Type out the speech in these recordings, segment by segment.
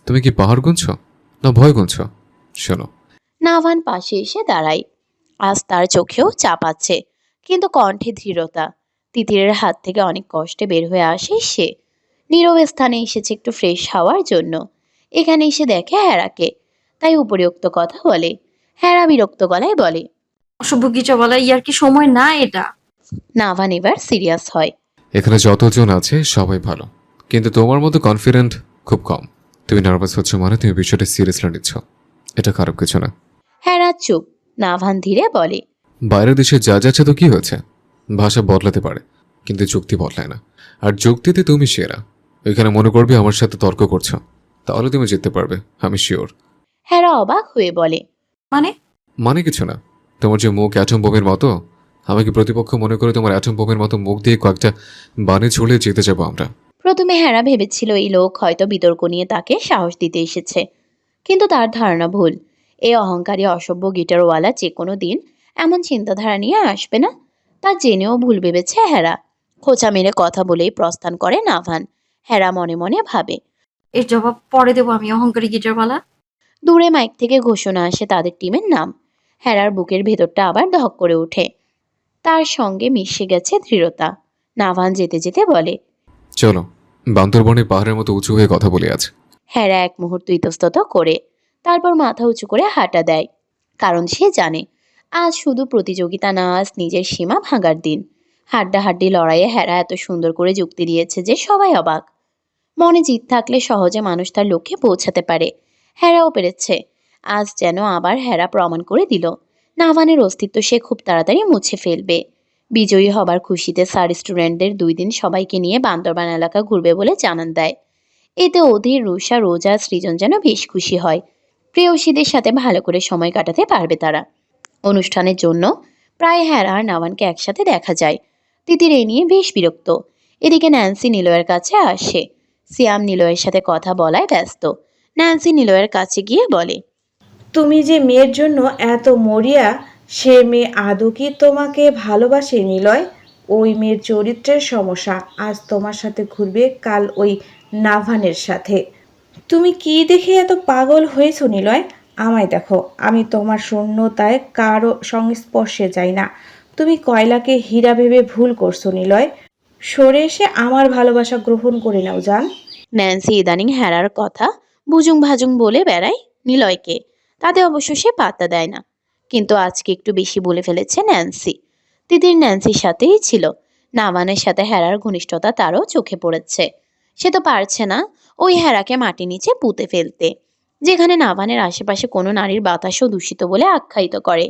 তুমি কি পাহাড় গুনছো না ভয় গুনছো? শোনো। নাভান পাশে এসে দাঁড়ায়। আজ তার চোখেও চাপ আছে, কিন্তু কণ্ঠে দৃঢ়তা। তিতিরের হাত থেকে অনেক কষ্টে বের হয়ে আসে সে। নীরব স্থানে এসেছে একটু ফ্রেশ হওয়ার জন্য। এখানে এসে দেখে হেরাকে, তাই উপরিউক্ত কথা বলে। হেরা বিরক্ত গলায় বলে। অসভ্য কিছু বলা ইয়ার কি সময় না এটা। নাভান এবার সিরিয়াস হয়। এখানে যতজন আছে সবাই ভালো, কিন্তু তোমার মতো কনফিডেন্ট খুব কম। তুমি নার্ভাস হচ্ছ মানে তুমি বিষয়টা সিরিয়াসলি নিচ্ছ, এটা খারাপ কিছু না। হেরা চুপ। নাভান ধীরে বলে। বাইরের দেশে যা যাচ্ছে তো কি হয়েছে, ভাষা বদলাতে পারে কিন্তু যুক্তি বদলায় না। আর যুক্তিতে তুমি সেরা। এখানে মনে করবে আমার সাথে তর্ক করছো, তাহলে তুমি জিততে পারবে, আমি শিওর। হেরা অবাক হয়ে বলে। মানে? মানে কিছু না। তোমার যে মুখ অ্যাটম বোমের মতো, আমাকে প্রতিপক্ষ মনে করে তোমার অ্যাটম বোমের মতো মুখ দিয়ে কয়েকটা বানে ছুড়ে জিতে যাবো আমরা। প্রথমে হেরা ভেবেছিল এই লোক হয়তো বিতর্ক নিয়ে তাকে সাহস দিতে এসেছে, কিন্তু তার ধারণা ভুল। এই অহংকারী অসভ্য গিটারওয়ালা যে কোনো দিন এমন চিন্তাধারা নিয়ে আসবে না। তা জেনেও ভুল ভেবেছে হেরা। খোঁচা মেরে কথা বলেই প্রস্থান করে নাভান। হেরা মনে মনে ভাবে। এর জবাব পরে দেবো আমি, অহংকারী গিটারওয়ালা। দূরে মাইক থেকে ঘোষণা আসে তাদের টিমের নাম। হেরার বুকের ভেতরটা আবার ধক করে ওঠে। তার সঙ্গে মিশে গেছে দৃঢ়তা। নাভান যেতে যেতে বলে। চলো, বান্দরবনে পাহাড়ের মতো উঁচু হয়ে কথা বলে আছে। হেরা এক মুহূর্ত ইতস্তত করে, তারপর মাথা উঁচু করে হাঁটা দেয়। কারণ সে জানে আজ শুধু প্রতিযোগিতা না, আজ নিজের সীমা ভাঙার দিন। হাড্ডাহাড্ডি লড়াইয়ে হেরা এত সুন্দর করে যুক্তি দিয়েছে যে সবাই অবাক। মনে জিত থাকলে সহজে মানুষ তার লক্ষ্যে পৌঁছাতে পারে। হেরাও পেরেছে। আজ যেন আবার হেরা প্রমাণ করে দিল নাভানের অস্তিত্ব সে খুব তাড়াতাড়ি মুছে ফেলবে। বিজয়ী হবার খুশিতে স্যার স্টুডেন্টদের 2 দিন সবাইকে নিয়ে বান্দরবান এলাকা ঘুরবে বলে জানান দেয়। এতে অধীর, রুষা, রোজা, সৃজন যেন বেশ খুশি হয়। প্রেয়সীদের সাথে ভালো করে সময় কাটাতে পারবে তারা। অনুষ্ঠানের জন্য প্রায় হেরা আর নাভানকে একসাথে দেখা যায়। তিতির এই নিয়ে বেশ বিরক্ত। এদিকে ন্যান্সি নিলয়ের কাছে আসে। সিয়াম নিলয়ের সাথে কথা বলায় ব্যস্ত। ন্যান্সি নিলয়ের কাছে গিয়ে বলে। তুমি যে মেয়ের জন্য এত মরিয়া, সে মেয়ে আদৌ কি তোমাকে ভালোবাসে নিলয়? ওই মেয়ের চরিত্রের সমস্যা। আজ তোমার সাথে ঘুরবে, কাল ওই নাভানের সাথে। তুমি কি দেখে এত পাগল হয়েছো নিলয়? আমায় দেখো, আমি তোমার শূন্যতায় কারো সংস্পর্শে যাই না। তুমি কয়লাকে হীরা ভেবে ভুল করছো নিলয়। সরে এসে আমার ভালোবাসা গ্রহণ করে নাও জান। ন্যান্সি ইদানিং হেরার কথা বুজুং ভাজুং বলে বেড়ায় নিলয়কে। তাতে অবশ্য সে পাত্তা দেয় না। কিন্তু আজকে একটু বেশি বলে ফেলেছে ন্যান্সি। তিতির ন্যান্সির সাথেই ছিল। নাভানের সাথে হেরার ঘনিষ্ঠতা তারও চোখে পড়েছে। সে তো পারছে না ওই হেরাকে মাটি নিচে পুঁতে ফেলতে, যেখানে নাভানের আশেপাশে কোনো নারীর বাতাসও দূষিত বলে আখ্যায়িত করে।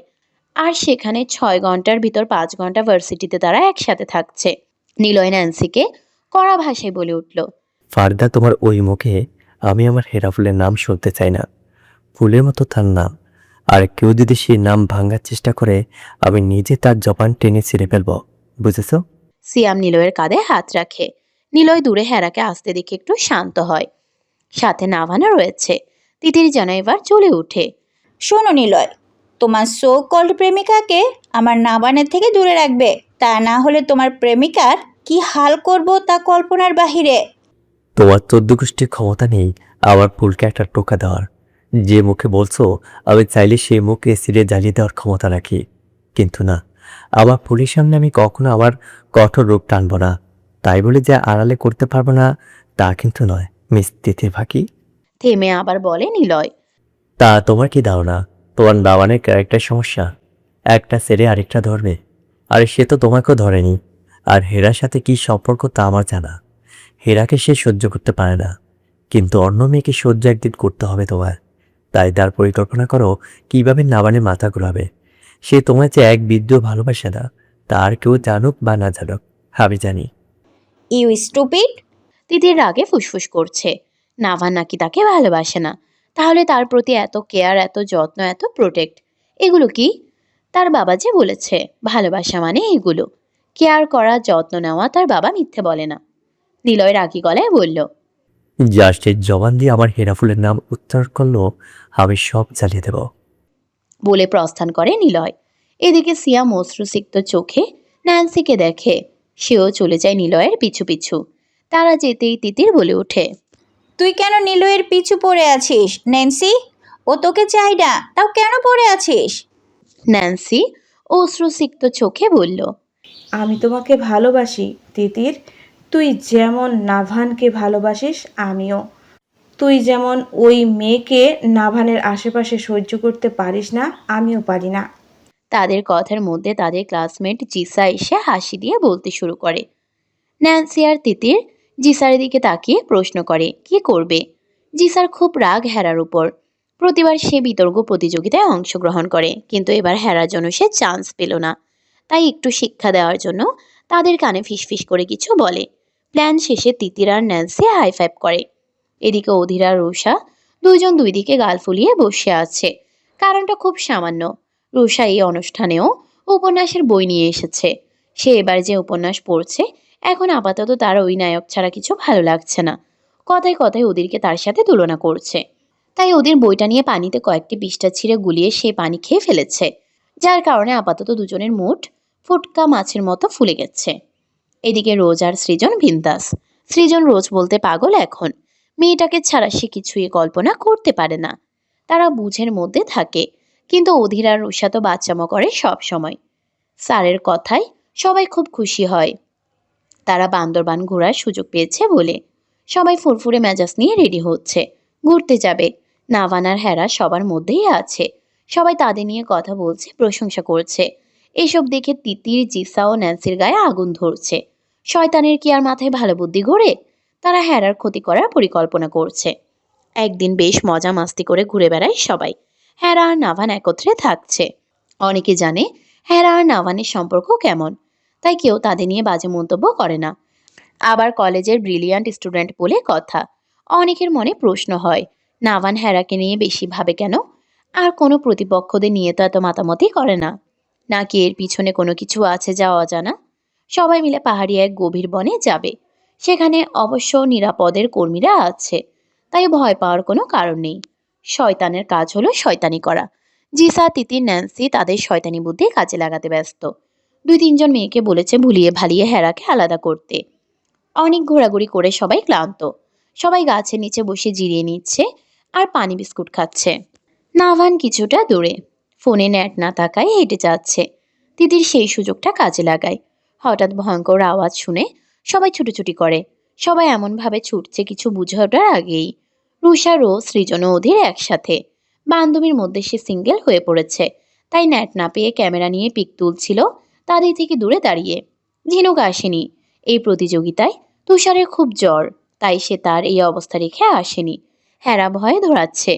আর সেখানে 6 ঘন্টার ভিতর 5 ঘন্টা ভার্সিটিতে তারা একসাথে থাকছে। নিলয় ন্যান্সিকে কড়া ভাষায় বলে উঠল। ফারদা, তোমার ওই মুখে আমি আমার হেরা ফুলের নাম শুনতে চাই না। ফুলের মতো তার নাম, আর কেউ যদি সেই নাম ভাঙার চেষ্টা করে আমি নিজে তার জবান টেনে ছিঁড়ে ফেলবো, বুঝেছো? সিয়াম নিলয়ের কাঁধে হাত রাখে। নিলয় দূরে হেরাকে আসতে দেখে একটু শান্ত হয়। সাথে নাভানা রয়েছে। তিতির যেন এবার চলে উঠে। শোনো নিলয়, তোমার সো কল্ড প্রেমিকাকে আমার নাবানের থেকে দূরে রাখবে, তা না হলে তোমার প্রেমিকার কি হাল করব তা কল্পনার বাহিরে। তোমার 14 গোষ্ঠীর ক্ষমতা নেই আমার ফুলকে একটা টোকা দেওয়ার। যে মুখে বলছো আমি চাইলে সেই মুখে সিরে জ্বালিয়ে দেওয়ার ক্ষমতা রাখি, কিন্তু না, আমার ফুলের সামনে আমি কখনো আমার কঠোর রূপ টানবো না। তাই বলে যে আড়ালে করতে পারবো না তা কিন্তু নয়, মিস তিথি ফাঁকি। থেমে আবার বলে নিলয়। তা তোমার কি ধারণা তোমার বাবানের ক্যারেক্টার সমস্যা? একটা ছেড়ে আরেকটা ধরবে? আরে সে তো তোমাকেও ধরেনি। আর হেরার সাথে কি সম্পর্ক তা আমার জানা। হেরাকে সে সহ্য করতে পারে না, কিন্তু অন্য মেয়েকে সহ্য একদিন করতে হবে তোমার। তাই তার পরিকল্পনা করো কিভাবে নাবানের মাথা ঘুরাবে। সে তোমার যে এক বিদ্যুৎ ভালোবাসে না, তার কেউ জানুক বা না জানুক, আমি জানি। You stupid. তিতির রাগে ফুসফুস করছে। নাভান নাকি তাকে ভালোবাসে না। তাহলে তার প্রতি এত কেয়ার, এত যত্ন, এত প্রোটেক্ট, এগুলো কি? তার বাবা যে বলেছে ভালোবাসা মানে এগুলো। কেয়ার করা, যত্ন নেওয়া। তার বাবা মিথ্যে বলে না। নিলয় রাগী গলায় বলল। জাস্ট এর জবান দিয়ে আমার হেরা ফুলের নাম উচ্চারণ করলো আমি সব জ্বালিয়ে দেব। বলে প্রস্থান করে নিলয়। এদিকে সিয়াম অশ্রুসিক্ত চোখে ন্যান্সিকে দেখে। সেও চলে যায় নিলয়ের পিছু পিছু। তারা যেতেই তিতির বলে ওঠে, তুই কেন নিলয়ের পিছু পড়ে আছিস ন্যান্সি? ও তোকে চাই না, তাও কেন পড়ে আছিস? ন্যান্সি অশ্রুসিক্ত চোখে বলল, আমি তোমাকে ভালোবাসি তিতির। তুই যেমন নাভানকে ভালোবাসিস আমিও। তুই যেমন ওই মেয়েকে নাভানের আশেপাশে সহ্য করতে পারিস না, আমিও পারি না। তাদের কথার মধ্যে তাদের ক্লাসমেট জিসা এসে হাসি দিয়ে বলতে শুরু করে। ন্যান্সি আর তিতির জিসার দিকে তাকিয়ে প্রশ্ন করে কি করবে। জিসার খুব রাগ হেরার উপর। প্রতিবার সে বিতর্ক প্রতিযোগিতায় অংশগ্রহণ করে, কিন্তু এবার হেরার জন্য সে চান্স পেল না। তাই একটু শিক্ষা দেওয়ার জন্য তাদের কানে ফিসফিস করে কিছু বলে। প্ল্যান শেষে তিতির আর ন্যান্সি হাই ফাইভ করে। এদিকে অধীর আর রুষা দুইজন দুই দিকে গাল ফুলিয়ে বসে আছে। কারণটা খুব সামান্য। রুষা এই অনুষ্ঠানেও উপন্যাসের বই নিয়ে এসেছে। সে এবার যে উপন্যাস পড়ছে, এখন আপাতত তার ওই নায়ক ছাড়া কিছু ভালো লাগছে না। কথায় কথায় ওদেরকে তার সাথে তুলনা করছে। তাই ওদের বইটা নিয়ে পানিতে কয়েকটি পৃষ্ঠা ছিঁড়ে গুলিয়ে সে পানি খেয়ে ফেলেছে, যার কারণে আপাতত দুজনের মুড ফুটকা মাছের মতো ফুলে গেছে। এদিকে রোজ আর সৃজন বিন্দাস। সৃজন রোজ বলতে পাগল এখন। মেয়েটাকে ছাড়া সে কিছুই কল্পনা করতে পারে না। তারা বুঝের মধ্যে থাকে, কিন্তু অধীর আর রুষা তো বাচ্চামো করে সব সময়। স্যারের কথায় সবাই খুব খুশি হয়। তারা বান্দরবান ঘোরার সুযোগ পেয়েছে বলে সবাই ফুরফুরে মেজাজ নিয়ে রেডি হচ্ছে, ঘুরতে যাবে। নাভান আর হেরা সবার মধ্যেই আছে। সবাই তাদের নিয়ে কথা বলছে, প্রশংসা করছে। এসব দেখে তিতির, জিসা ও ন্যান্সির গায়ে আগুন ধরছে। শয়তানের কি আর মাথায় ভালো বুদ্ধি ঘোরে? তারা হেরার ক্ষতি করার পরিকল্পনা করছে। একদিন বেশ মজা মাস্তি করে ঘুরে বেড়ায় সবাই। হেরা আর নাভান একত্রে থাকছে। অনেকে জানে হেরা আর নাভানের সম্পর্ক কেমন, তাই কেউ তাদের নিয়ে বাজে মন্তব্য করে না। আবার কলেজের ব্রিলিয়ান্ট স্টুডেন্ট বলে কথা। অনেকের মনে প্রশ্ন হয়, নাভান হেরাকে নিয়ে বেশি ভাবে কেন? আর কোনো প্রতিপক্ষদের নিয়ে তো এত মাতামতি করে না। নাকি এর পিছনে কোনো কিছু আছে যা অজানা? সবাই মিলে পাহাড়ি এক গভীর বনে যাবে। সেখানে অবশ্য নিরাপদের কর্মীরা আছে, তাই ভয় পাওয়ার কোনো কারণ নেই। শয়তানের কাজ হলো শয়তানি করা। জিসা, তিতির, ন্যান্সি তাদের শয়তানি বুদ্ধি কাজে লাগাতে ব্যস্ত। দুই তিনজন মেয়েকে বলেছে ভুলিয়ে ভালিয়ে হেরাকে আলাদা করতে। অনেক ঘোরাঘুরি করে সবাই ক্লান্ত। সবাই গাছের নিচে বসে জিরিয়ে নিচ্ছে আর পানি বিস্কুট খাচ্ছে। নাভান কিছুটা দূরে ফোনে নেট না থাকায় হেঁটে যাচ্ছে। তিতির সেই সুযোগটা কাজে লাগায়। হঠাৎ ভয়ঙ্কর আওয়াজ শুনে সবাই ছুটোছুটি করে। সবাই এমনভাবে ছুটছে কিছু বুঝে ওঠার আগেই। রুষা, রোজ, সৃজন ও অধীর একসাথে। বান্ধবীর মধ্যে সে সিঙ্গেল হয়ে পড়েছে, তাই নেট না পেয়ে ক্যামেরা নিয়ে পিক তুলছিল তাদের থেকে দূরে দাঁড়িয়ে। ঝিনুক আসেনি এই প্রতিযোগিতায়। তুষারের খুব জ্বর, তাই সে তার এই অবস্থা রেখে আসেনি। হেরা ভয়ে ধরাচ্ছে,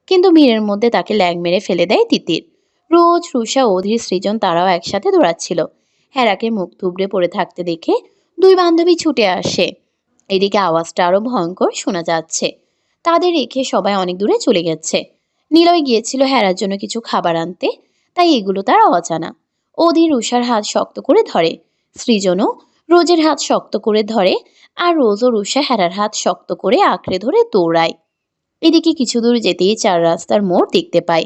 কিন্তু ভিড়ের মধ্যে তাকে ল্যাং মেরে ফেলে দেয় তিতির। রোজ, রুষা, অধীর, সৃজন তারাও একসাথে দৌড়াচ্ছিল। হেরাকে মুখ থুবড়ে পড়ে থাকতে দেখে দুই বান্ধবী ছুটে আসে। এদিকে আওয়াজটা আরো ভয়ঙ্কর শোনা যাচ্ছে। তাদের রেখে সবাই অনেক দূরে চলে গেছে। নিলয় গিয়েছিল হেরার জন্য কিছু খাবার আনতে, তাই এগুলো তার অজানা। অধীর রুষার হাত শক্ত করে ধরে। সৃজনও রোজের হাত শক্ত করে ধরে, আর রোজ ও রুষা হেরার হাত শক্ত করে আঁকড়ে ধরে দৌড়ায়। এদিকে কিছু দূর যেতেই চার রাস্তার মোড় দেখতে পায়।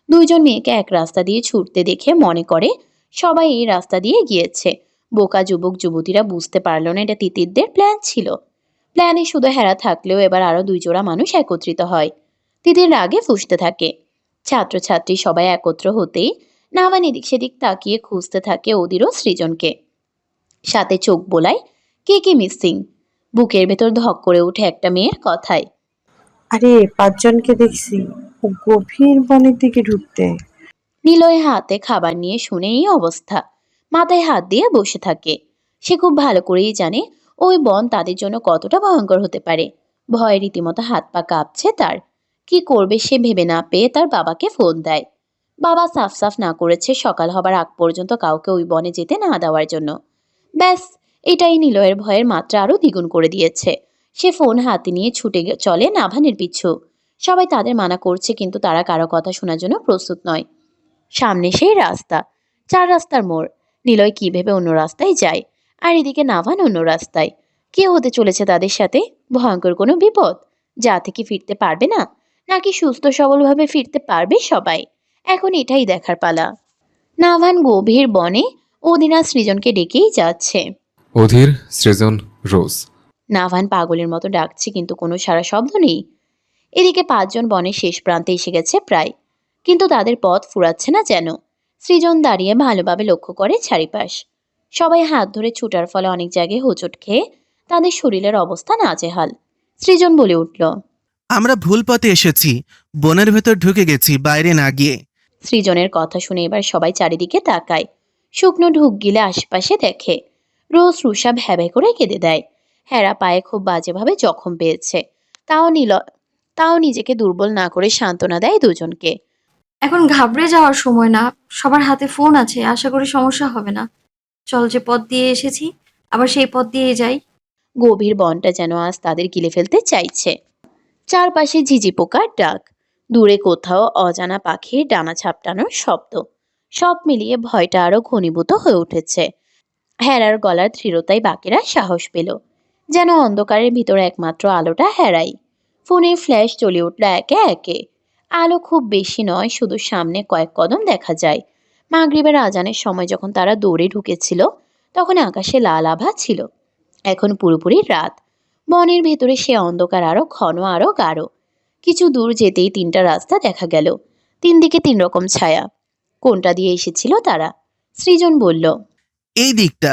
দুইজন মেয়েকে এক রাস্তা দিয়ে ছুটতে দেখে মনে করে সবাই এই রাস্তা দিয়ে গিয়েছে। বোকা যুবক যুবতীরা বুঝতে পারল না এটা তিতিরদের প্ল্যান ছিল। প্ল্যানে শুধু হেরা থাকলেও এবার আরো দুই জোড়া মানুষ একত্রিত হয়। তিতির রাগে ফুঁসতে থাকে। ছাত্রছাত্রী সবাই একত্র হতেই নাভান এদিক সেদিক তাকিয়ে খুঁজতে থাকে অধীর ও সৃজনকে। সাথে চোখ বোলায় কে কে মিসিং। বুকের ভেতর ধক করে ওঠে একটা মেয়ের কথায়। আরে 5 জনকে দেখছি ও গভীর বনের দিকে ঢুকতে। নিলয় হাতে খাবার নিয়ে শুনে এই অবস্থা। মাথায় হাত দিয়ে বসে থাকে। সে খুব ভালো করেই জানে ওই বন তাদের জন্য কতটা ভয়ঙ্কর হতে পারে। ভয়ে রীতিমতো হাত পা কাঁপছে তার। কি করবে সে ভেবে না পেয়ে তার বাবাকে ফোন দেয়। বাবা সাফ সাফ না করেছে সকাল হবার আগ পর্যন্ত কাউকে ওই বনে যেতে না দেওয়ার জন্য। ব্যাস, এটাই নিলয়ের ভয়ের মাত্রা আরো দ্বিগুণ করে দিয়েছে। সে ফোন হাতে নিয়ে ছুটে চলে নাভানের পিছু। সবাই তাদের মানা করছে, কিন্তু তারা কারো কথা শোনার জন্য প্রস্তুত নয়। সামনে সেই রাস্তা, চার রাস্তার মোড়। নিলয় কি ভেবে অন্য রাস্তায় যায়, আর এদিকে নাভান অন্য রাস্তায়। কি হতে চলেছে তাদের সাথে? ভয়ঙ্কর কোনো বিপদ, যা থেকে ফিরতে পারবে না, নাকি সুস্থ সবলভাবে ফিরতে পারবে সবাই? এখন এটাই দেখার পালা। নাভান গভীর বনে অধীরা সৃজনকে ডেকেই যাচ্ছে। অধীর, সৃজন, রোজ। নাভান পাগলের মতো ডাকছে কিন্তু কোনো সারা শব্দ নেই। এদিকে 5 জন বনের শেষ প্রান্তে এসে গেছে প্রায়, কিন্তু তাদের পথ ফুরাচ্ছে না যেন। সৃজন দাঁড়িয়ে ভালোভাবে লক্ষ্য করে চারিপাশ। সবাই হাত ধরে ছুটার ফলে অনেক জায়গায় হোঁচট খেয়ে তাদের শরীরের অবস্থা নাজেহাল। সৃজন বলে উঠল, আমরা ভুল পথে এসেছি, বনের ভেতর ঢুকে গেছি বাইরে না গিয়ে। সৃজনের কথা শুনে এবার সবাই চারিদিকে তাকায়। শুকনো ঢুক গিলে আশেপাশে দেখে রোজ রুষা ভ্যাবে করে কেঁদে দেয়। হেরা পায়ে খুব বাজেভাবে জখম পেয়েছে। তাও নিজেকে দুর্বল না করে সান্ত্বনা দেয় দুজনকে। এখন ঘাবড়ে যাওয়ার সময় না, সবার হাতে ফোন আছে, আশা করি সমস্যা হবে না। চল, যে পথ দিয়ে এসেছি আবার সেই পথ দিয়ে যাই। গভীর বনটা যেন আজ তাদের গিলে ফেলতে চাইছে। চারপাশে ঝিঝি পোকার ডাক, দূরে কোথাও অজানা পাখির ডানা ছাপটানোর শব্দ। সব মিলিয়ে ভয়টা আরো ঘনীভূত হয়ে উঠেছে। হেরার গলার দৃঢ়তায় বাকিরা সাহস পেল। যেন অন্ধকারের ভিতরে একমাত্র আলোটা হেরাই। ফোনের ফ্ল্যাশ জ্বলে উঠল একে একে। আলো খুব বেশি নয়, শুধু সামনে কয়েক কদম দেখা যায়। মাগরিবের আজানের সময় যখন তারা দৌড়ে ঢুকেছিল তখন আকাশে লাল আভা ছিল। এখন পুরোপুরি রাত। বনের ভেতরে সে অন্ধকার আরো ঘন, আরো গাঢ়। কিছু দূর যেতেই 3টা রাস্তা দেখা গেল। 3 দিকে 3 রকম ছায়া। কোনটা দিয়ে এসেছিল তারা? সৃজন বলল, এই দিকটা,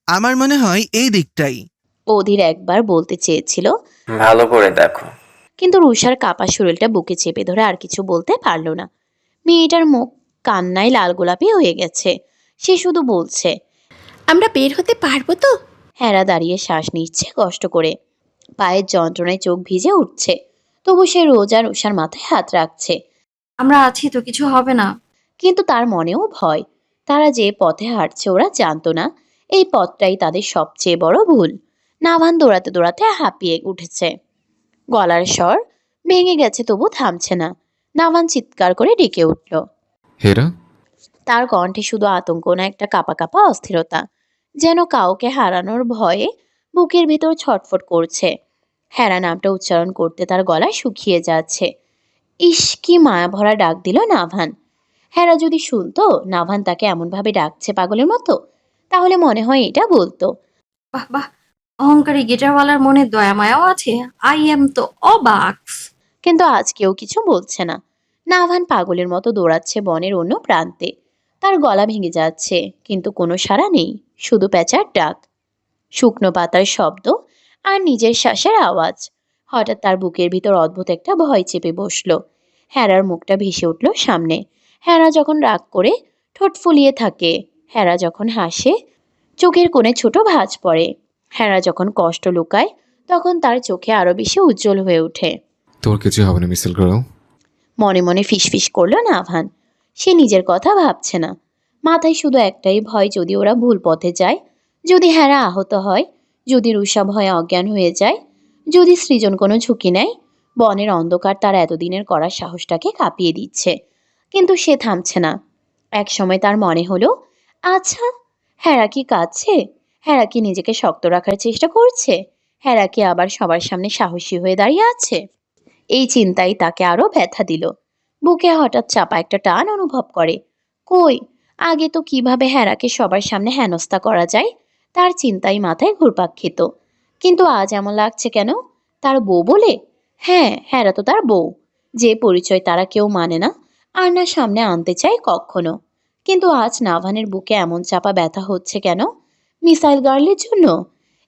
আমার মনে হয় এই দিকটাই। অধীর একবার বলতে চেয়েছিল, ভালো করে দেখো। কিন্তু রুষার কাপা শরীরটা বুকে চেপে ধরে আর কিছু বলতে পারল না। মেয়েটার মুখ কান্নায় লাল গোলাপি হয়ে গেছে। সে শুধু বলছে, আমরা বের হতে পারবো তো? হেরা দাঁড়িয়ে শ্বাস নিচ্ছে কষ্ট করে। পায়ের যন্ত্রণায় চোখ ভিজে উঠছে। তবু সে রোজ আর রুষার মাথায় হাত রাখছে। আমরা আছি তো, কিছু হবে না। কিন্তু তার মনেও ভয়। তারা যে পথে হাঁটছে ওরা জানতো না এই পথটাই তাদের সবচেয়ে বড় ভুল। নাভান দৌড়াতে দৌড়াতে হাঁপিয়ে উঠেছে। গলার স্বর ভেঙে গেছে, তবু থামছে না। নাভান চিৎকার করে ডেকে উঠল। হেরা, তার কণ্ঠে শুধু আতঙ্ক না, একটা কাঁপা কাঁপা অস্থিরতা, যেন কাউকে হারানোর ভয়ে বুকের ভিতর ছটফট করছে। হেরা নামটা উচ্চারণ করতে তার গলা শুকিয়ে যাচ্ছে। ইস, কি মায়া ভরা ডাক দিল নাভান। হেরা যদি শুনতো নাভান তাকে এমনভাবে ডাকছে পাগলের মতো, তাহলে মনে হয় এটা বলতো। বাহ বাহ, অহংকারী গিটারওয়ালার মনে দয়া মায়াও আছে। আই এম তো অবাক। কিন্তু আজ কেউ কিছু বলছে না। নাভান পাগলের মতো দৌড়াচ্ছে বনের অন্য প্রান্তে। তার গলা ভেঙে যাচ্ছে, কিন্তু কোনো সাড়া নেই, শুধু প্যাঁচার ডাক, শুকনো পাতার শব্দ আর নিজের শ্বাসের আওয়াজ। হঠাৎ তার বুকের ভিতর অদ্ভুত একটা ভয় চেপে বসলো। হেরার মুখটা ভেসে উঠল সামনে। হেরা যখন রাগ করে ঠোঁট ফুলিয়ে থাকে, হেরা যখন হাসে চোখের কোণে ছোট ভাঁজ পড়ে, হেরা যখন কষ্ট লুকায় তখন তার চোখে আরো বেশি উজ্জ্বল হয়ে ওঠে। তোর কিছু হবে না মিসেল গার্ল। মনে মনে ফিসফিস করলো নাভান। সে নিজের কথা ভাবছে না। মাথায় শুধু একটাই ভয়, যদি ওরা ভুল পথে যায়, যদি হেরা আহত হয়, যদি রুষা ভয়ে অজ্ঞান হয়ে যায়, যদি সৃজন কোনো ঝুঁকি নেয়। বনের অন্ধকার তার এতদিনের করার সাহসটাকে কাঁপিয়ে দিচ্ছে। কিন্তু সে থামছে না। এক সময় তার মনে হলো, আচ্ছা, হেরা কি কাঁদছে? হেরা কি নিজেকে শক্ত রাখার চেষ্টা করছে? হেরা কি আবার সবার সামনে সাহসী হয়ে দাঁড়িয়ে আছে? এই চিন্তাই তাকে আরো ব্যথা দিল। বুকে হঠাৎ চাপা একটা টান অনুভব করে। কই, আগে তো কিভাবে হেরাকে সবার সামনে হেনস্থা করা যায় তার চিন্তাই মাথায় ঘুরপাক খেত। কিন্তু আজ এমন লাগছে কেন? তার বউ বলে? হ্যাঁ, হেরা তো তার বউ, যে পরিচয় তারা কেউ মানে না আর না সামনে আনতে চায় কখনো। কিন্তু আজ নাভানের বুকে এমন চাপা ব্যথা হচ্ছে কেন? মিসাইল গার্লের জন্য?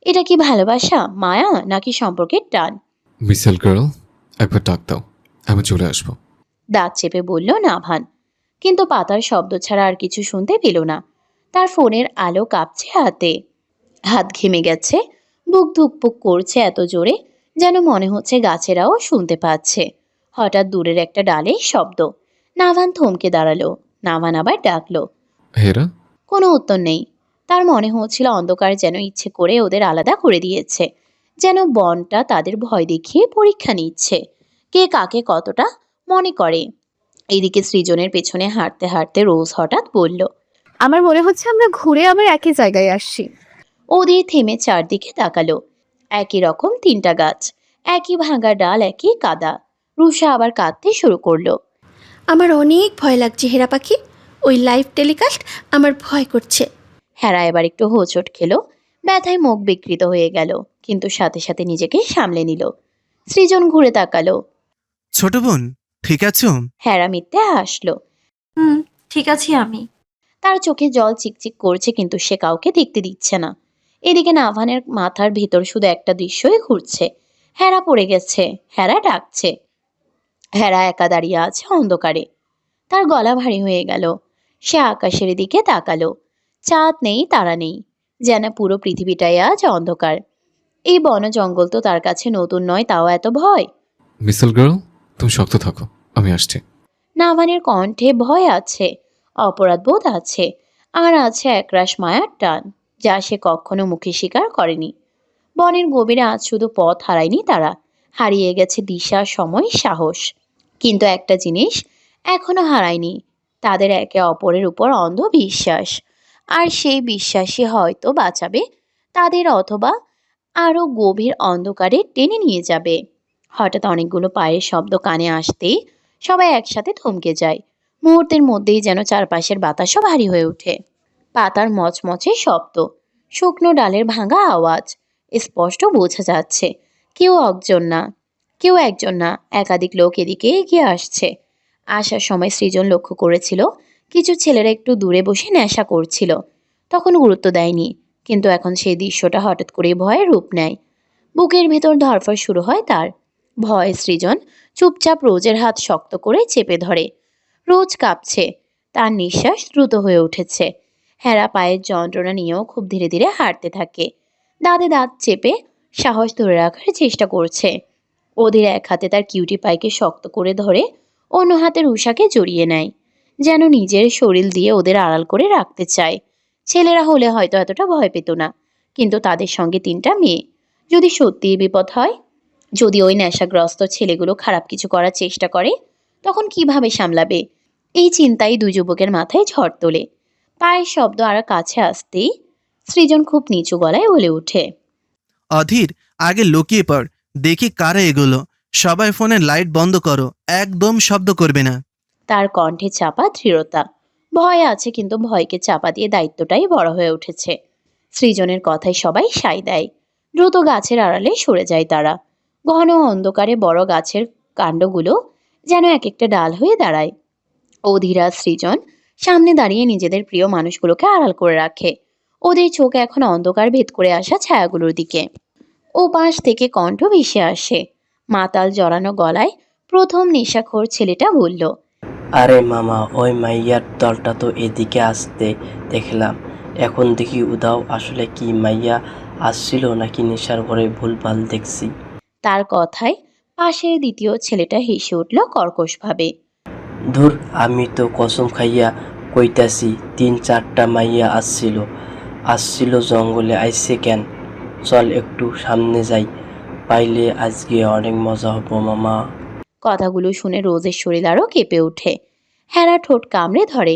এটা কি ভালোবাসা, মায়া, নাকি সম্পর্কের টান? মিসেল গার্ল, একবার ডাক দাও, আমি চলে আসবো। দাঁত চেপে বলল নাভান, কিন্তু পাতার শব্দ ছাড়া আর কিছু শুনতে পেল না। তার ফোনের আলো কাঁপছে হাতে, হাত ঘেমে গেছে, বুক ধুকপুক করছে এত জোরে যেন মনে হচ্ছে গাছেরাও শুনতে পাচ্ছে। হঠাৎ দূরের একটা ডালে শব্দ। নাভান থমকে দাঁড়ালো। নাভান আবার ডাকলো। হেরা, কোনো উত্তর নেই। তার মনে হচ্ছিল অন্ধকার যেন ইচ্ছে করে ওদের আলাদা করে দিয়েছে, যেন বনটা তাদের ভয় দেখিয়ে পরীক্ষা নিচ্ছে কে কাকে কতটা মনে করে। এদিকে সৃজনের পেছনে হাঁটতে হাঁটতে রোজ হঠাৎ বলল, আমার মনে হচ্ছে আমরা ঘুরে আবার একই জায়গায় আসছি। ওদের থেমে চারদিকে তাকালো। একই রকম 3টা গাছ, একই ভাঙা ডাল, একই কাদা। রুষা আবার কাঁদতে শুরু করলো। আমার অনেক ভয় লাগছে হেরা পাখি, ওই লাইভ টেলিকাস্ট আমার ভয় করছে। হেরা এবার একটু হোঁচট খেলো। ব্যথায় মুখ বিকৃত হয়ে গেল, কিন্তু সাথে সাথে নিজেকে সামলে নিল। সৃজন ঘুরে তাকালো। ছোট বোন, ঠিক আছো? হেরা মিথ্যে হাসলো। হুম, ঠিক আছি আমি। তার চোখে জল চিকচিক করছে, কিন্তু সে কাউকে দেখতে দিচ্ছে না। এদিকে নাভানের মাথার ভিতর শুধু একটা দৃশ্যই ঘুরছে। হেরা পড়ে গেছে, হেরা ডাকছে। হেরা একা দাঁড়িয়ে আছে অন্ধকারে। তার গলা ভারী হয়ে গেল। সে আকাশের দিকে তাকালো। চাঁদ নেই, তারা নেই, যেন পুরো পৃথিবীটাই আজ অন্ধকার। এই বন জঙ্গল তো তার কাছে নতুন নয়, তাও এত ভয়। মিসেল গার্ল, তুমি শক্ত থাকো, আমি আসছি। নাভানের কণ্ঠে ভয় আছে, অপরাধবোধ আছে, আর আছে একরাশ মায়ার টান, যা সে কখনো মুখে স্বীকার করেনি। বনের গভীরে আজ শুধু পথ হারায়নি তারা, হারিয়ে গেছে দিশা, সময়, সাহস। কিন্তু একটা জিনিস এখনো হারায়নি, তাদের একে অপরের উপর অন্ধ বিশ্বাস। আর সেই বিশ্বাসই হয়তো বাঁচাবে তাদের, অথবা আরো গভীর অন্ধকারে টেনে নিয়ে যাবে। হঠাৎ অনেকগুলো পায়ের শব্দ কানে আসতেই সবাই একসাথে থমকে যায়। মুহূর্তের মধ্যেই যেন চারপাশের বাতাসও ভারী হয়ে ওঠে। পাতার মচমচে শব্দ, শুকনো ডালের ভাঙা আওয়াজ, স্পষ্ট বোঝা যাচ্ছে কেউ একজন না, একাধিক লোক এদিকে এগিয়ে আসছে। আসার সময় সৃজন লক্ষ্য করেছিল কিছু ছেলেরা একটু দূরে বসে নেশা করছিল। তখন গুরুত্ব দেয়নি, কিন্তু এখন সেই দৃশ্যটা হঠাৎ করে ভয়ের রূপ নেয়। বুকের ভেতর ধড়ফড় শুরু হয় তার। ভয়ে সৃজন চুপচাপ রোজের হাত শক্ত করে চেপে ধরে। রোজ কাঁপছে, তার নিঃশ্বাস দ্রুত হয়ে উঠেছে। হেরা পায়ের যন্ত্রণা নিয়েও খুব ধীরে ধীরে হাঁটতে থাকে। দাঁতে দাঁত চেপে সাহস ধরে রাখার চেষ্টা করছে। অধীর এক হাতে তার কিউটি পাইকে শক্ত করে ধরে, অন্য হাতের উষাকে জড়িয়ে নেয়, যেন নিজের শরীর দিয়ে ওদের আড়াল করে রাখতে চায়। ছেলেরা হলে হয়তো এতটা ভয় পেত না, কিন্তু তাদের সঙ্গে 3টা মেয়ে। যদি সত্যিই বিপদ হয়, যদি ওই নেশাগ্রস্ত ছেলেগুলো খারাপ কিছু করার চেষ্টা করে, তখন কিভাবে সামলাবে? এই চিন্তাই দুই যুবকের মাথায় ঝড় তোলে। পায়ের শব্দ আরো কাছে আসতেই সৃজন খুব নিচু গলায় বলে ওঠে। অধীর, আগে লুকিয়ে পড়, দেখি কারা এগুলো। সবাই ফোনের লাইট বন্ধ করো, একদম শব্দ করবে না। তার কণ্ঠে চাপা দৃঢ়তা। ভয় আছে, কিন্তু ভয়কে চাপা দিয়ে দায়িত্বটাই বড় হয়ে উঠেছে। সৃজনের কথায় সবাই সায় দেয়। দ্রুত গাছের আড়ালে সরে যায় তারা। ঘন অন্ধকারে বড় গাছের কাণ্ডগুলো যেন এক একটা ডাল হয়ে দাঁড়ায়। অধীরা, সৃজন সামনে দাঁড়িয়ে নিজেদের প্রিয় মানুষগুলোকে আড়াল করে রাখে। ওদের চোখ এখন অন্ধকার ভেদ করে আসা ছায়াগুলোর দিকে। ও পাশ থেকে কণ্ঠ ভেসে আসে, মাতাল জড়ানো গলায়। প্রথম নেশাখোর ছেলেটা বলল, আরে মামা, ওই মাইয়ার দলটা তো এদিকে আসতে দেখলাম। এখন দেখি উদাও, আসলে কি মাইয়া আসছিল নাকি নেশার ঘরে ভুলভাল দেখছি? তার কথায় পাশের দ্বিতীয় ছেলেটা হেসে উঠল কর্কশভাবে। ধুর, আমি তো কসম খাইয়া কইতাছি 3-4টা মাইয়া আসছিল জঙ্গলে আইছে কেন? চল একটু সামনে যাই, পাইলে আজকে অনেক মজা হবো মামা। কথাগুলো শুনে রোজের শরীর আরো কেঁপে ওঠে। হেরা ঠোঁট কামড়ে ধরে।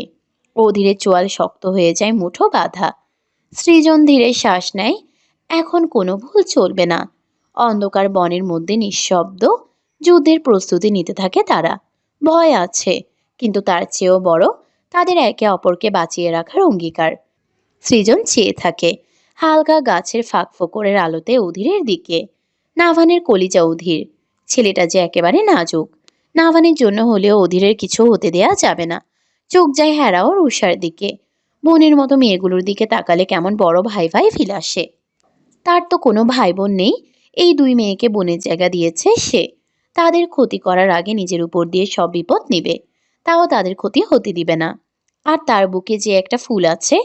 অধীরের চোয়াল শক্ত হয়ে যায়, মুঠো বাঁধা। সৃজন ধীরে শ্বাস নেয়। এখন কোনো ভুল চলবে না। অন্ধকার বনের মধ্যে নিঃশব্দ যুদ্ধের প্রস্তুতি নিতে থাকে তারা। ভয় আছে, কিন্তু তার চেয়েও বড় তাদের একে অপরকে বাঁচিয়ে রাখার অঙ্গীকার। সৃজন চেয়ে থাকে হালকা গাছের ফাঁক ফোকরের আলোতে অধীরের দিকে। নাভানের কলিজা অধীর। ছেলেটা যে একেবারে নাজুক। নাভানের জন্য হলেও অধীরের কিছু হতে দেয়া যাবে না। চোখ যায় হেরা ও রুষার দিকে। বোনের মতো মেয়েগুলোর দিকে তাকালে কেমন বড় ভাই ভাই ফিল আসে। তার তো কোনো ভাই বোন নেই। এই 2 মেয়েকে বোনের জায়গা দিয়েছে সে। তাদের ক্ষতি করার আগে নিজের উপর দিয়ে সব বিপদ নিবে, তাও তাদের ক্ষতি হতে দিবে না। আর তার বুকে যে একটা ফুল আছে,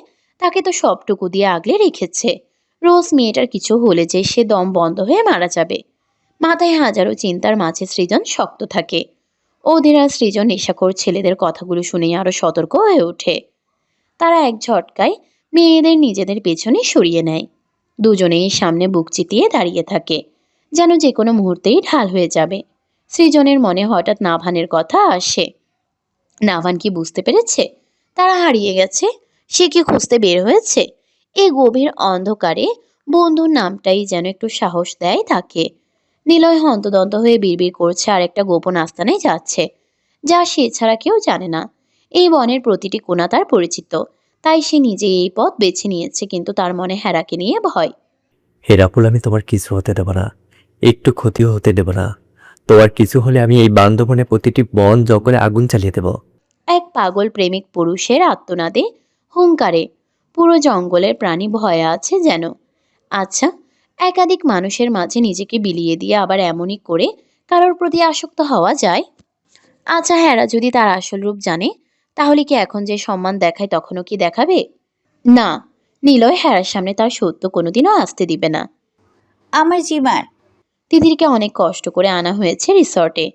তাকে তো সবটুকু দিয়ে আগলে রেখেছে। রোজ মেয়েটার কিছু হলে যে সে দম বন্ধ হয়ে মারা যাবে। মাথায় হাজারো চিন্তার মাঝে সৃজন শক্ত থাকে। ওদের আর সৃজন নেশাখোর ছেলেদের কথাগুলো শুনেই আরো সতর্ক হয়ে ওঠে। তারা এক ঝটকায় মেয়েদের নিজেদের পেছনে সরিয়ে নেয়। দুজনেই সামনে বুক চিতিয়ে দাঁড়িয়ে থাকে, যেন যে কোনো মুহূর্তেই ঢাল হয়ে যাবে। সৃজনের মনে হঠাৎ নাভানের কথা আসে। নাভান কি বুঝতে পেরেছে তারা হারিয়ে গেছে? সে কি খুঁজতে বের হয়েছে? এই গভীর অন্ধকারে বন্ধুর নামটাই যেন একটু সাহস দেয় তাকে। নিলয় হন্তদন্ত হয়ে বিড়বিড় করছে আর একটা গোপন আস্তানায় যাচ্ছে, যা সে ছাড়া কেউ জানে না। এই বনের প্রতিটি কোণা তার পরিচিত। তাই সে নিজেই এই পথ বেছে নিয়েছে, কিন্তু তার মনে হেরাকে নিয়ে ভয়। হেরাপুল, আমি তোমার কিছু হতে দেব না, একটু ক্ষতিও হতে দেব না। তোমার কিছু হলে আমি এই বান্দরবনে প্রতিটি বন জঙ্গলে আগুন চালিয়ে দেব। এক পাগল প্রেমিক পুরুষের আত্মনাদে, হুঙ্কারে পুরো জঙ্গলের প্রাণী ভয়ে আছে যেন। আচ্ছা, একাধিক মানুষের মাঝে নিজেকে বিলিয়ে দিয়ে আবার এমনই করে কারোর প্রতি আসক্ত হওয়া যায়? আচ্ছা, হেরা যদি তার আসল রূপ জানে, তাহলে কি এখন যে সম্মান দেখায় তখনও কি দেখাবে? না, নিলয় হেরার সামনে তার সত্য কোনোদিনও আসতে দিবে না। আমার জীবন। তিতিরকে অনেক কষ্ট করে আনা হয়েছে রিসর্টে।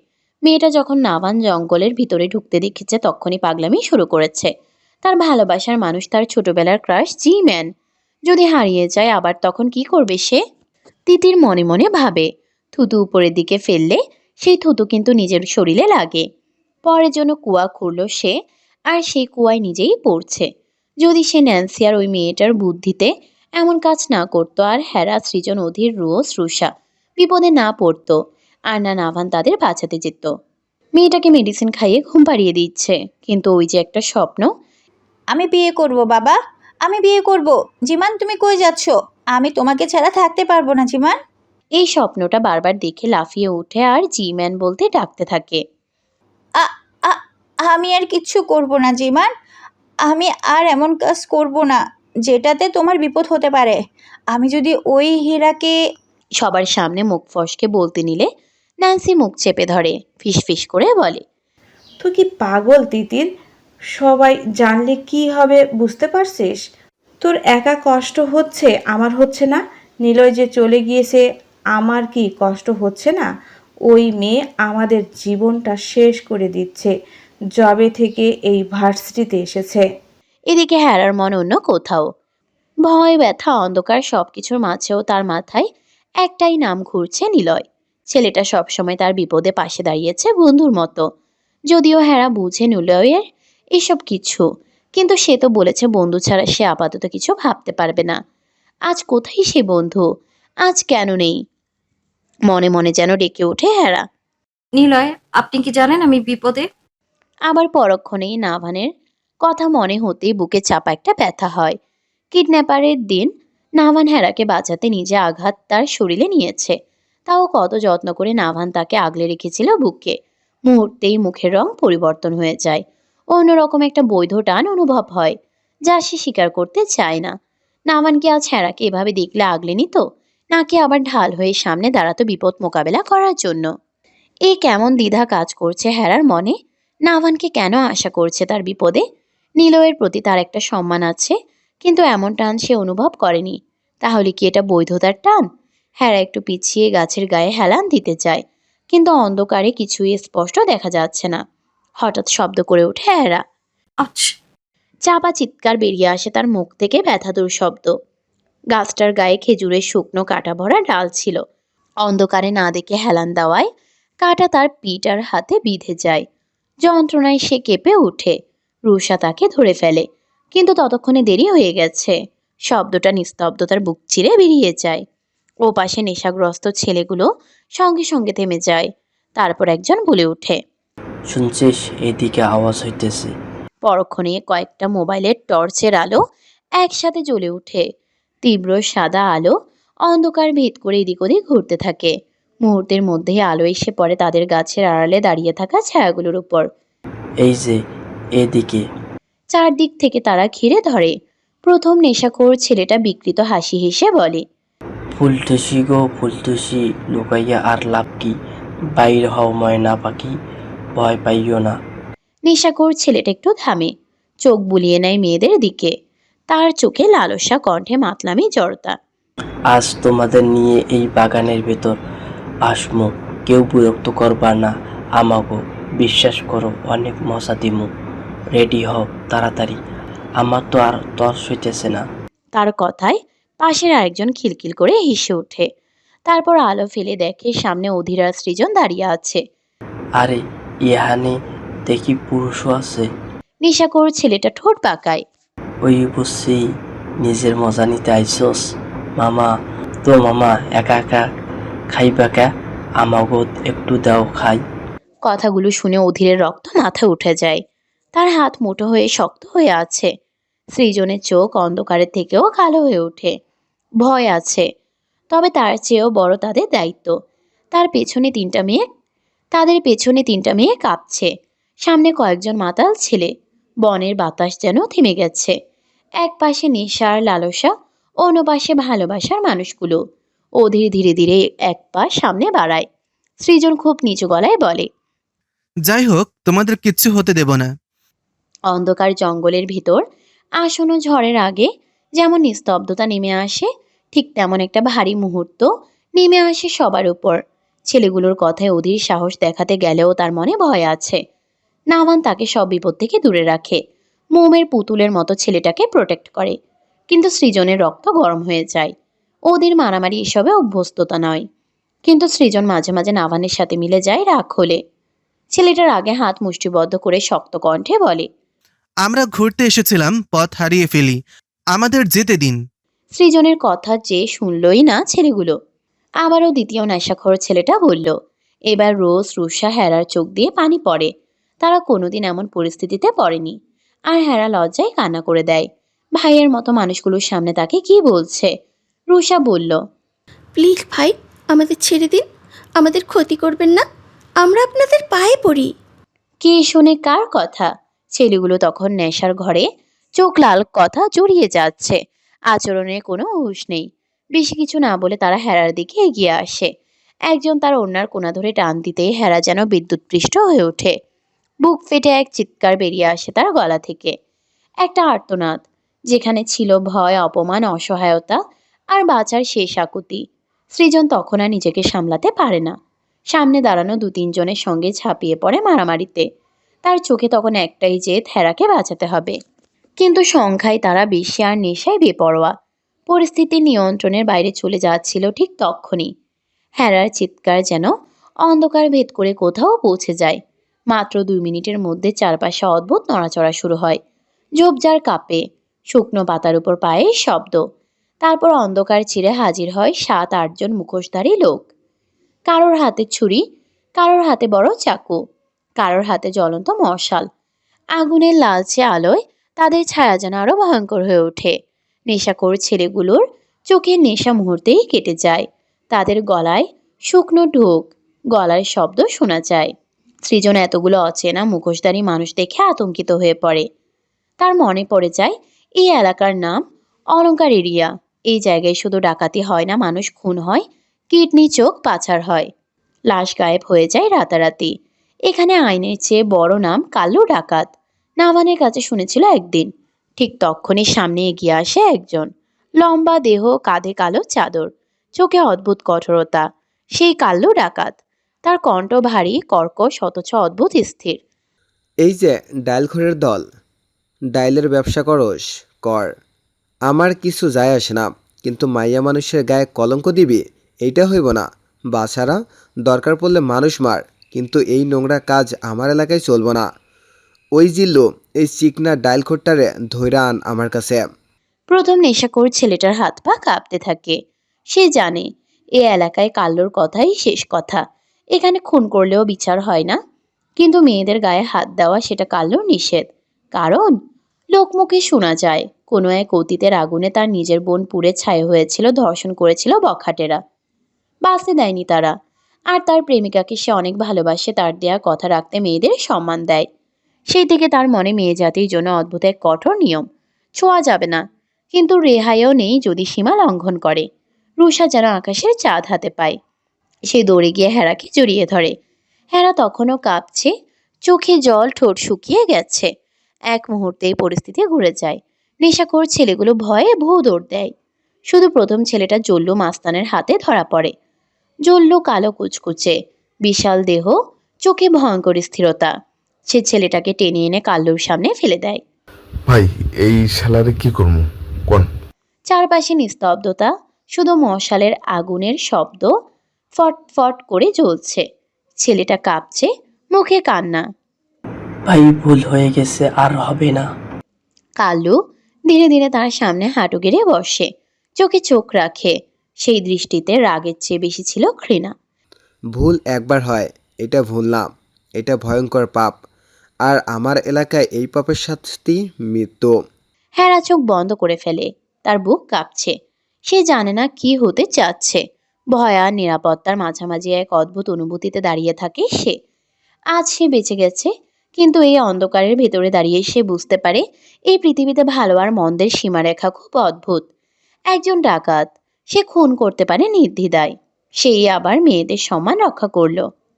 মেয়েটা যখন নাভান জঙ্গলের ভিতরে ঢুকতে দেখেছে তখনই পাগলামি শুরু করেছে। তার ভালোবাসার মানুষ, তার ছোটবেলার ক্রাশ জি ম্যান, যদি হারিয়ে যায় আবার তখন কি করবে সে? তিতির মনে মনে ভাবে, থুতু উপরের দিকে ফেললে সেই থুতু কিন্তু নিজের শরীরে লাগে। পরের জন্য কুয়া খুঁড়ল সে, আর সেই কুয়ায় নিজেই পড়ছে। যদি সে ন্যান্সি আর ওই মেয়েটার বুদ্ধিতে এমন কাজ না করতো, আর হেরা, সৃজন, অধীর, রোজ, রুষা বিপদে না পড়তো, আর না নাভান তাদের বাঁচাতে যেত। মেয়েটাকে মেডিসিন খাইয়ে ঘুম পাড়িয়ে দিচ্ছে, কিন্তু ওই যে একটা স্বপ্ন। আমি বিয়ে করব বাবা, আমি বিয়ে করব। জিমান, তুমি কই যাচ্ছ? আমি তোমাকে ছাড়া থাকতে পারবো না জিমান। এই স্বপ্নটা বারবার দেখে লাফিয়ে ওঠে আর জি ম্যান বলতে ডাকতে থাকে। আ আ আমি আর কিচ্ছু করব না জিমান। আমি আর এমন কাজ করব না যেটাতে তোমার বিপদ হতে পারে। আমি যদি ওই হীরাকে... সবার সামনে মুখ ফসকে বলতে নিলে ন্যান্সি মুখ চেপে ধরে, ফিসফিস করে বলে, তুই কি পাগল তিতির? সবাই জানলে কি হবে বুঝতে পারছিস? তোর একা কষ্ট হচ্ছে, আমার হচ্ছে না? নিলয় যে চলে গিয়েছে, আমার কি কষ্ট হচ্ছে না? ওই মেয়ে আমাদের জীবনটা শেষ করে দিচ্ছে যবে থেকে এই ভার্সিটিতে এসেছে। এদিকে হেরার মন অন্য কোথাও। ভয়, ব্যথা, অন্ধকার সবকিছুর মাঝেও তার মাথায় একটাই নাম ঘুরছে, নিলয়। ছেলেটা সবসময় তার বিপদে পাশে দাঁড়িয়েছে বন্ধুর মতো। যদিও হেরা বুঝে নিলয়ের এসব কিছু, কিন্তু সে তো বলেছে বন্ধু ছাড়া সে আপাতত কিছু ভাবতে পারবে না। আজ কোথায় সে বন্ধু? আজ কেন নেই? মনে মনে যেন ডেকে ওঠে হেরা। নিলয়, আপনি কি জানেন আমি বিপদে? আবার পরক্ষণেই নাভানের কথা মনে হতেই বুকে চাপা একটা ব্যথা হয়। কিডন্যাপারের দিন নাভান হেরাকে বাঁচাতে নিজে আঘাত তার শরীরে নিয়েছে। তাও কত যত্ন করে নাভান তাকে আগলে রেখেছিল বুকে। মুহূর্তেই মুখের রং পরিবর্তন হয়ে যায়। অন্যরকম একটা বৈধ টান অনুভব হয়, যা সে স্বীকার করতে চায় না। নাভানকে আজ হেরাকে এভাবে দেখলে আগলে নিত, নাকি আবার ঢাল হয়ে সামনে দাঁড়াতো বিপদ মোকাবেলা করার জন্য? এই কেমন দ্বিধা কাজ করছে হেরার মনে। নাভানকে কেন আশা করছে তার বিপদে? নিলয়ের প্রতি তার একটা সম্মান আছে, কিন্তু এমন টান সে অনুভব করেনি। তাহলে কি এটা বৈধতার টান? হেরা একটু পিছিয়ে গাছের গায়ে হেলান দিতে চায়, কিন্তু অন্ধকারে কিছুই স্পষ্ট দেখা যাচ্ছে না। হঠাৎ শব্দ করে ওঠে হেরা। আচ্ছা। চাপা চিৎকার বেরিয়ে আসে তার মুখ থেকে, ব্যথাতুর শব্দ। গাছটার গায়ে খেজুরের শুকনো কাটা ভরা ডাল ছিল। অন্ধকারে না দেখে হেলান দেওয়ায় কাটা তার পিঠ আর হাতে বিঁধে যায়। যন্ত্রণায় সে কেঁপে ওঠে। রুষা তাকে ধরে ফেলে, কিন্তু ততক্ষণে দেরি হয়ে গেছে। শব্দটা নিস্তব্ধতার বুক চিরে বেরিয়ে যায়। ও পাশে নেশাগ্রস্ত ছেলেগুলো সঙ্গে সঙ্গে থেমে যায়। তারপর একজন বলে ওঠে, শুনছিস? এদিকে আওয়াজ হইতেছে। পরক্ষণে কয়েকটা মোবাইলের টর্চের আলো একসাথে জ্বলে ওঠে। তীব্র সাদা আলো অন্ধকার ভেদ করে এদিক ওদিক ঘুরতে থাকে। মুহূর্তের মধ্যেই আলো এসে পড়ে তাদের গাছের আড়ালে দাঁড়িয়ে থাকা ছায়াগুলোর উপর। এই যে, এদিকে। চারদিক থেকে তারা ঘিরে ধরে। প্রথম নেশাখোর ছেলেটা বিকৃত হাসি হেসে বলে, ফুলটুসি গো ফুলটুসি, লুকাইয়া আর লাভ কি? বাইর হও ময়না পাখি, ভয় পাইও না। নেশাখোর ছেলেটা একটু থামে, চোখ বুলিয়ে নেয় মেয়েদের দিকে। তার চোখে লালসা, কণ্ঠে মাতলামি জড়তা। আজ তোমাদের নিয়ে এই বাগানের ভেতর আসমু, কেউ বিরক্ত করবা না আমাগো। বিশ্বাস করো, অনেক মজা দিমু। রেডি হও তাড়াতাড়ি, আমার তো আর তর সইতেছে না। তার কথায় পাশের আরেকজন খিলখিল করে হেসে ওঠে। তারপর আলো ফেলে দেখে সামনে অধীরা সৃজন দাঁড়িয়ে আছে। আরে ইহানে দেখি পুরুষও আছে। নেশাখোর ছেলেটা ঠোঁট পাকায়। ওই বুঝছি, নিজের মজা নিতে আইসস। মামা, তো মামা একা একা খাইবা কা? আমাগো একটু দাও খাই। কথাগুলো শুনে অধীরের রক্ত মাথায় উঠে যায়। তার হাত মুঠো হয়ে শক্ত হয়ে আছে। সৃজনের চোখ অন্ধকারের থেকেও কালো হয়ে ওঠে। ভয় আছে, তবে তার চেয়েও বড় তাদের দায়িত্ব। তাদের পেছনে তিনটা মেয়ে কাঁপছে। সামনে কয়েকজন মাতাল ছেলে। বনের বাতাস যেন থেমে গেছে। এক পাশে নেশার লালসা, অন্য পাশে ভালোবাসার মানুষগুলো। অধীর ধীরে ধীরে এক পা সামনে বাড়ায়। সৃজন খুব নিচু গলায় বলে, যাই হোক, তোমাদের কিচ্ছু হতে দেব না। অন্ধকার জঙ্গলের ভিতর আসন্ন ঝড়ের আগে যেমন নিস্তব্ধতা নেমে আসে, ঠিক তেমন একটা ভারী মুহূর্ত নেমে আসে সবার উপর। ছেলেগুলোর কথায় অধীর সাহস দেখাতে গেলেও তার মনে ভয় আছে। নাভান তাকে সব বিপদ থেকে দূরে রাখে, মোমের পুতুলের মতো ছেলেটাকে প্রোটেক্ট করে। কিন্তু সৃজনের রক্ত গরম হয়ে যায়। অধীর মারামারি এসবে অভ্যস্ততা নয়, কিন্তু সৃজন মাঝে মাঝে নাভানের সাথে মিলে যায় রাগ হলে। ছেলেটার আগে হাত মুষ্টিবদ্ধ করে শক্ত কণ্ঠে বলে, আমরা ঘুরতে এসেছিলাম, পথ হারিয়ে ফেলি, আমাদের যেতে দিন। সৃজনের কথা যে শুনলই না ছেলেগুলো। আবারও দ্বিতীয় নেশাখোর ছেলেটা বলল। এবার রোজ, রুষা, হেরার চোখ দিয়ে পানি পড়ে। তারা কোনোদিন এমন পরিস্থিতিতে পড়েনি। আর হেরা লজ্জায় কান্না করে দেয়। ভাইয়ের মতো মানুষগুলোর সামনে তাকে কি বলছে। রুষা বলল, প্লিজ ভাই, আমাদের ছেড়ে দিন, আমাদের ক্ষতি করবেন না, আমরা আপনাদের পায়ে পড়ি। কে শোনে কার কথা? ছেলেগুলো তখন নেশার ঘরে, চোখ লাল, কথা জড়িয়ে যাচ্ছে। আচরণে কোনো হুঁশ নেই। বেশি কিছু না বলে তারা হেরার দিকে এগিয়ে আসে। একজন তার ওড়নার কোনা ধরে টান দিতেই হেরা যেন বিদ্যুৎপৃষ্ট হয়ে ওঠে। বুক ফেটে এক চিৎকার বেরিয়ে আসে তার গলা থেকে। একটা আর্তনাদ, যেখানে ছিল ভয়, অপমান, অসহায়তা আর বাঁচার শেষ আকুতি। সৃজন তখন আর নিজেকে সামলাতে পারে না। সামনে দাঁড়ানো দু তিনজনের সঙ্গে ঝাঁপিয়ে পড়ে মারামারিতে। তার চোখে তখন একটাই জেদ, হেরাকে বাঁচাতে হবে। কিন্তু সংখ্যায় তারা বেশি আর নেশায় বেপরোয়া। পরিস্থিতি নিয়ন্ত্রণের বাইরে চলে যাচ্ছিল ঠিক তক্ষুনি। হেরার চিৎকার যেন অন্ধকার ভেদ করে কোথাও পৌঁছে যায়। মাত্র 2 মিনিটের মধ্যে চারপাশে অদ্ভুত নড়াচড়া শুরু হয়। ঝোপঝাড় কাঁপে, শুকনো পাতার উপর পায়ের শব্দ। তারপর অন্ধকার ছিঁড়ে হাজির হয় 7-8 জন মুখোশধারী লোক। কারোর হাতে ছুরি, কারোর হাতে বড় চাকু, কারোর হাতে জ্বলন্ত মশাল। আগুনের লালচে আলোয় তাদের ছায়া যেন আরো ভয়ঙ্কর হয়ে ওঠে। নেশাখোর ছেলেগুলোর চোখের নেশা মুহূর্তেই কেটে যায়। তাদের গলায় শুকনো ঢোক, গলার শব্দ শোনা যায়। সৃজন এতগুলো অচেনা মুখোশধারী মানুষ দেখে আতঙ্কিত হয়ে পড়ে। তার মনে পড়ে যায় এই এলাকার নাম অলঙ্কার এরিয়া। এই জায়গায় শুধু ডাকাতি হয় না, মানুষ খুন হয়, কিডনি চোখ পাচার হয়, লাশ গায়েব হয়ে যায় রাতারাতি। এখানে আইনের চেয়ে বড় নাম কাল্লু ডাকাত। নাভানের কাছে শুনেছিল একদিন। ঠিক তক্ষণই সামনে এগিয়ে আসে একজন। লম্বা দেহ, কাঁধে কালো চাদর, চোখে অদ্ভুত কঠোরতা। সেই কাল্লু ডাকাত। তার কণ্ঠ ভারী, কর্কশ, অথচ অদ্ভুত স্থির। এই যে ডাইলখোরের দল, ডাইলের ব্যবসা করস কর, আমার কিছু যায় আসে না, কিন্তু মাইয়া মানুষের গায়ে কলঙ্ক দিবি এইটা হইব না। বাছারা, দরকার পড়লে মানুষ মার, কিন্তু এই নোংরা কাজ আমার এলাকায় চলব না। ওই জিল্লু, এই চিকনা ডাইলখোরটারে ধইরা আন আমার কাছে। প্রথম নেশাখোর ছেলেটার হাত পা কাঁপতে থাকে। সে জানে এ এলাকায় কাল্লুর কথাই শেষ কথা। এখানে খুন করলেও বিচার হয় না, কিন্তু মেয়েদের গায়ে হাত দেওয়া সেটা কাল্লুর নিষেধ। কারণ লোকমুখে শোনা যায় কোনো এক অতীতের আগুনে তার নিজের বোন পুড়ে ছাই হয়েছিল, ধর্ষণ করেছিল বখাটেরা। বাঁচতে দেয়নি তারা। আর তার প্রেমিকাকে সে অনেক ভালোবাসে, তার দেয়া কথা রাখতে মেয়েদের সম্মান দেয়। সেই থেকে তার মনে মেয়ে জাতির জন্য অদ্ভুত এক কঠোর নিয়ম, ছোঁয়া যাবে না, কিন্তু রেহাইও নেই যদি সীমা লঙ্ঘন করে। রুষা যেন আকাশের চাঁদ হাতে পায়। সে দৌড়ে গিয়ে হেরাকে জড়িয়ে ধরে। হেরা তখনও কাঁপছে, চোখে জল, ঠোঁট শুকিয়ে গেছে। এক মুহূর্তেই পরিস্থিতি ঘুরে যায়। নেশাখোর ছেলেগুলো ভয়ে ভূ দৌড় দেয়। শুধু প্রথম ছেলেটা জল্লু মাস্তানের হাতে ধরা পড়ে। জল্লু কালো কুচকুচে, বিশাল দেহ, চোখে ভয়ঙ্কর স্থিরতা। সে ছেলেটাকে টেনে এনে কাল্লুর সামনে ফেলে দেয়। ভাই, এই শালারে কি করবো কোন? চারপাশে নিস্তব্ধতা, শুধু মশালের আগুনের শব্দ ফট ফট করে জ্বলছে। ছেলেটা কাঁপছে, মুখে কান্না। ভাই, ভুল হয়ে গেছে, আর হবে না। কাল্লু ধীরে ধীরে তার সামনে হাঁটু গেড়ে বসে, চোখে চোখ রাখে। সেই দৃষ্টিতে রাগের চেয়ে বেশি ছিল ঘৃণা। ভুল একবার হয়, এটা ভুল না, এটা ভয়ঙ্কর পাপ। আর আমার এলাকায় এই পাপের শাস্তি মৃত্যু। হেরা চোখ বন্ধ করে ফেলে। তার বুক কাঁপছে। সে জানে না কি হতে চাচ্ছে। ভয় আর নিরাপত্তার মাঝামাঝি এক অদ্ভুত অনুভূতিতে দাঁড়িয়ে থাকে সে। আজ সে বেঁচে গেছে, কিন্তু এই অন্ধকারের ভেতরে দাঁড়িয়ে সে বুঝতে পারে এই পৃথিবীতে ভালো আর মন্দের সীমারেখা খুব অদ্ভুত। একজন ডাকাত, সে খুন করতে পারে নির্দ্বিধায়, সেই আবার মেয়েদের সম্মান রক্ষা করলো।